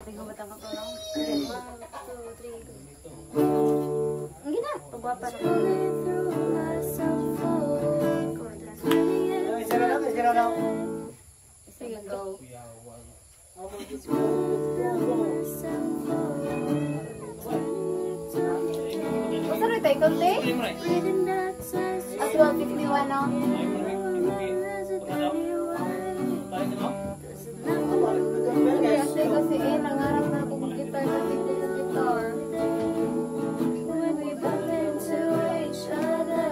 Tigo batang ako lang. 1, 2, 3, go. Ang gina. Pagwapa na ko. Isira lang. Sige, go. Masa rin tayo konti? At 12:51 no? Kasi nangarap na ako mag-guitar kasi ko sa guitar. When we bumped into each other,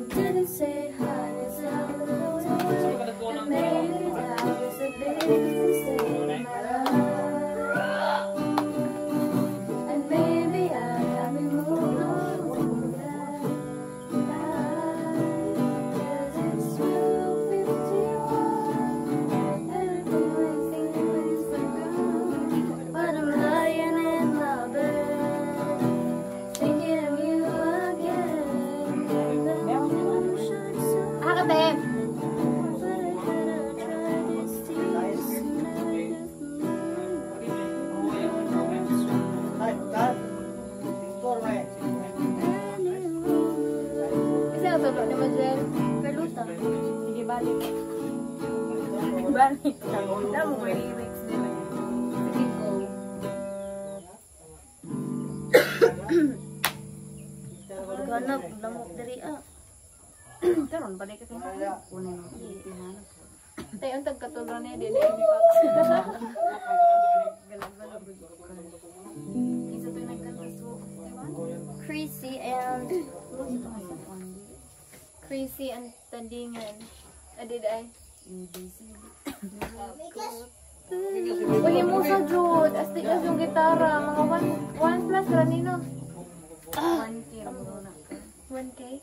I didn't say hi, cause I was and maybe that was a big mistake in my life. And maybe I haven't moved on from that night, cause it's 12:51 and my feelings are gone. But I'm lying in my bed, thinking of you again. And the moon shines so bright. Tulog naman dyan. Perluta. Sige, balik. Balik. Wala mo may lyrics nila. Sige, go. Ganap, lamok dari karon balik ka kaya. Kunin mo. Tayo ang tagkatulong niya. Dili ang impact. Galag-galag. Isa ito yung nagkantaso. Chrissy and... Crazy and Tandingan. Adi ay. Uy, mo sa Jud. Astig na yung gitara. Mga 1 plus ranino. 1K. 1K?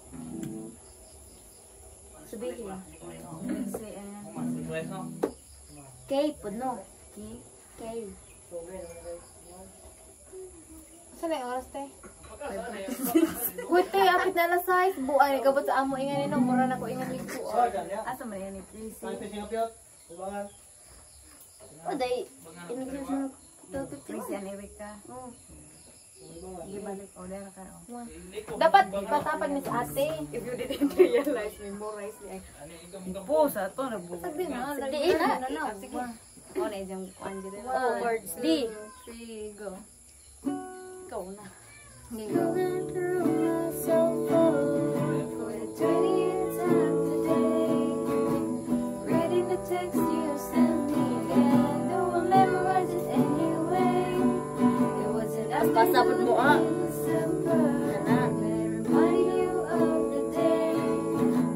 Sabihin. Crazy and... K po, no? K. Saan na yung oras, te? Wait, te, apit na alas 6. Buay, kabot sa amo ingan nino. Mura na ko ingan lipo. Asa man yan ni Crazy? O, day. Inigyan siya ng Crazy and Erika. Hindi balik. O, dahil ka. Dapat patapan niya sa ate. If you didn't realize, memorize niya. Po, sa ito, nagbubuo. Sagdi na. Sagdi na. Sige. O, na yung kanji rin. O, words. D. 3, go. Ikaw na. Going through my cell phone for the 20th time today, reading the text you sent me again. Though I'll memorize it anyway. It wasn't after December. Reminding you of the day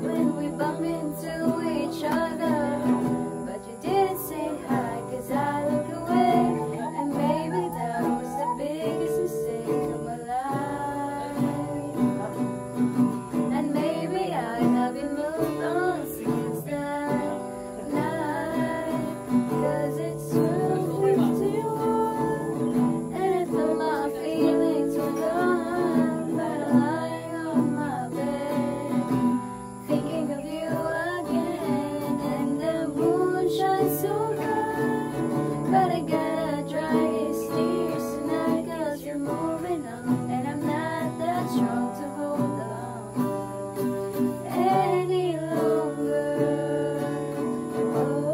when we bumped into each other, but you didn't say hi 'cause I look away, and maybe that was the biggest mistake of my life. And maybe I haven't moved on since that night, 'cause it's 12:51 and I thought my feelings were gone. But I'm lying on my bed, thinking of you again, and the moon shines so bright. But I gotta dry these tears tonight, 'cause you're moving on, and I'm not that strong to hold on any longer. Oh,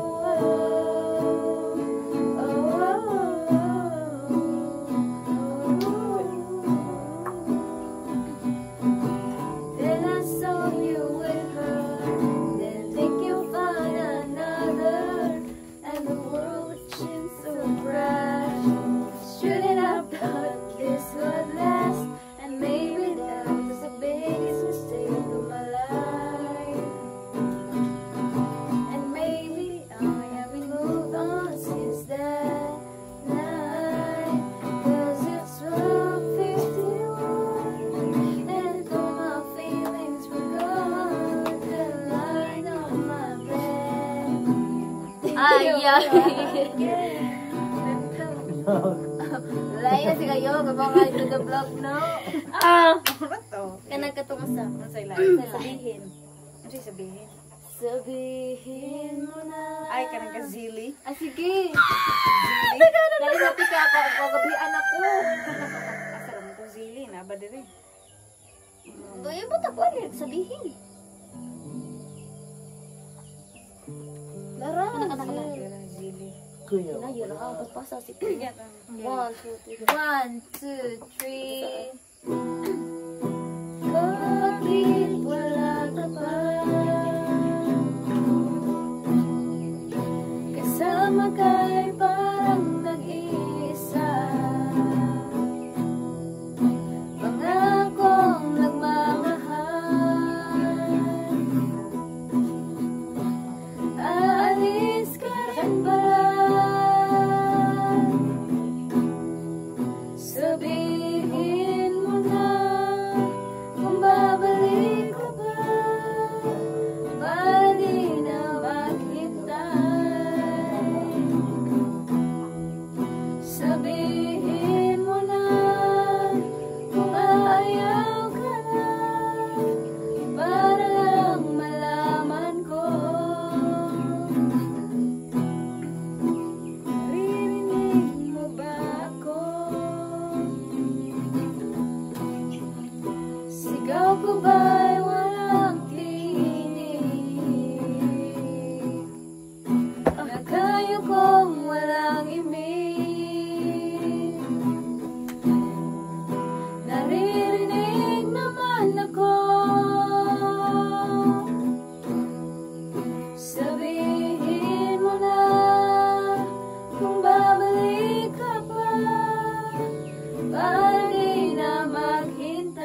oh, Then I saw you with her, then think you'll find another, and the world would seem so bright. Shouldn't I thought this would last, and maybe that was the biggest mistake of my life. And maybe I haven't moved on since that night, 'cause it's 12:51 and all my feelings were gone. They're lying on my bed. Lain na si kayo, kapag ito the vlog, no? Kanang katungasa. Sabihin. Ano siya sabihin? Sabihin mo na. Ay, kanang ka Zili. Ah, sige. Lagi na Kagabian ako. Asa ra mo to zili na ba dire? Doy mo ta ko sabihin. Lara, Dira zili. na yun ang pagpasa si Sige. 1, 2, 3. Bakit wala ka pa? Kasama ka'y parang nag-iisa. Pangakong nagmamahal. Aalis ka rin ba? Sabihin mo na kung babalik ka ba, para di na maghintay. Sabihin mo na kung ayaw ka na, para lang malaman ko. Naririnig mo ba ako? Sigaw ko ba'y walang tinig? Nagkayo kong walang imig. Naririnig naman ako. Sabihin mo na kung babalik ka pa, para di na maghintay.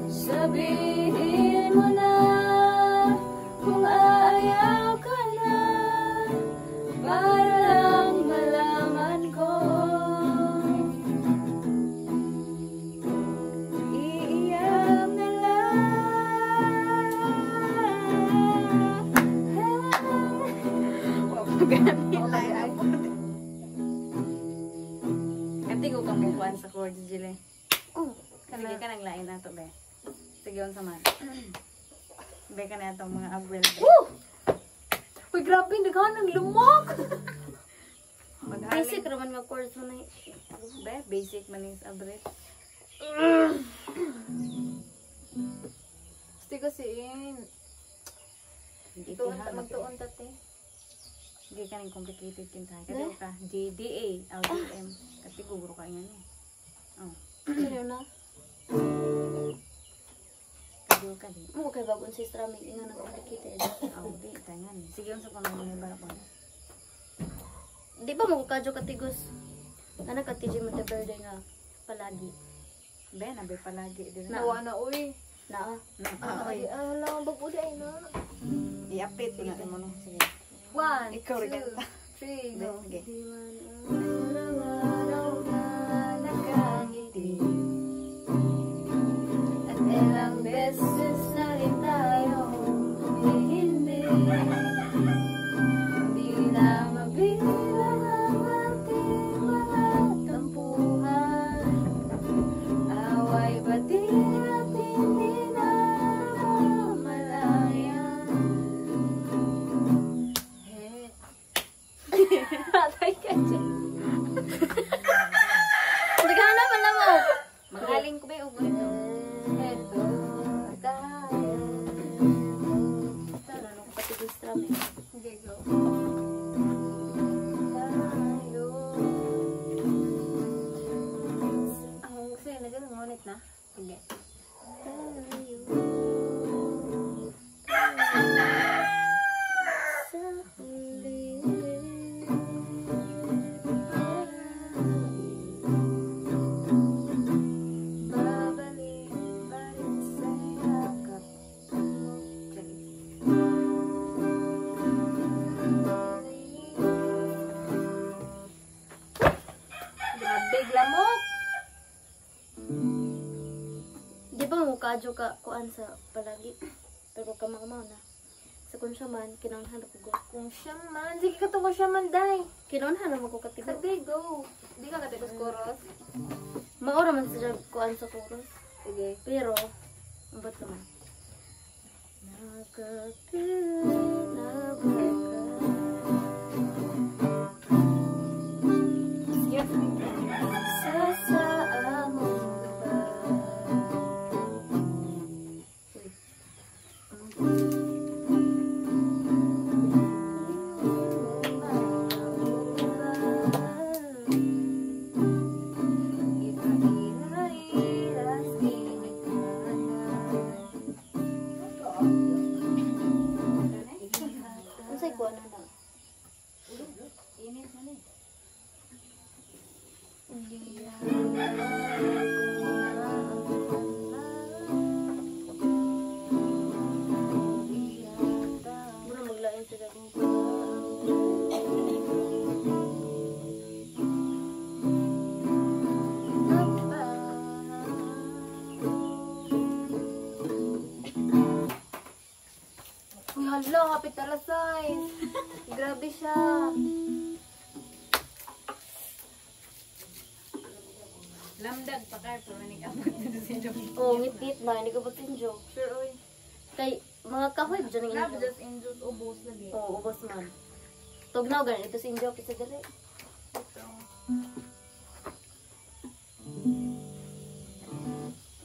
Sabihin mo na kung ayaw ka na, para lang malaman ko. Iiyak na lang. Kanti ko kang mukuan sa chord jile. Oh, Sige ka nang lain nato be. Sige on sa man. Be ka na atong mga abwel. Woo! Uy, grabe, naghanang lumok! Maghaling. Basic raman nga chords mo na Be, basic man is abret. Gusto kasi in. Magtuon tate. Hindi ka nang complicated kintahay. Kasi ka, GDA, LDM. Kasi guro ka yan eh. Oh. Ano na? Kado ka din. Mo kay bagong sister amin inga nang complicated. Oh, di, tangan. Sige on sa pamangin ni Barapon. Di ba mo kadyo katigos? Ana ka TJ Monteverde nga palagi. Be, nabe palagi. Nawa na uy. Na. Ay, Alam ba pud ay na. i-update ko natin mo no. Sige. 1, Ikaw rin kanta. 3, Be, go. sige. Araw-araw na nakangiti. At ilang beses na rin tayo humihindi. Di na mabilang ang ating mga tampuhan. Away pati at hindi na malayan. Atay ka dyan. Nagana man na mo. Magaling ko ba yung ubo nito? Ito tayo. Tara, nung patigil strum eh. Sige, go. Tayo. Ang kasi nagano ngunit na. Sige. Sa huli. Babalik pa rin sa yakap mo. Grabe, glamok! Di ba mo kadyo ka kuan sa palagi? Pero kamakaw na. Sa kung siya man, kinanghan ako go. Kung siya man, sige ka to ko siya man, day. Kinanghan naman ko katigo. Sige, go. Di ka katigos koros. Maura man siya kuan sa chorus. Sige. Pero, ambot naman. Nakapila na ba ka? Hala, hapit alas 6. Grabe siya. Lamdag pa kayo, pero nag-abot dito sa inyo. Oo, ngit-ngit na. Hindi ko ba tinjo? Sure, oy. Kay, mga kahoy ba dyan ang Love injo? just injust ubos lagi. Oo, ubos man. Tugnaw, ganun. Ito si injo, kisa dali. Ito.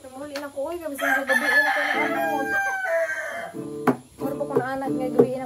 Tumuli na ko, uy. Gabi sa gabiin ko na ako. Mura pa ko na anak nga gabiin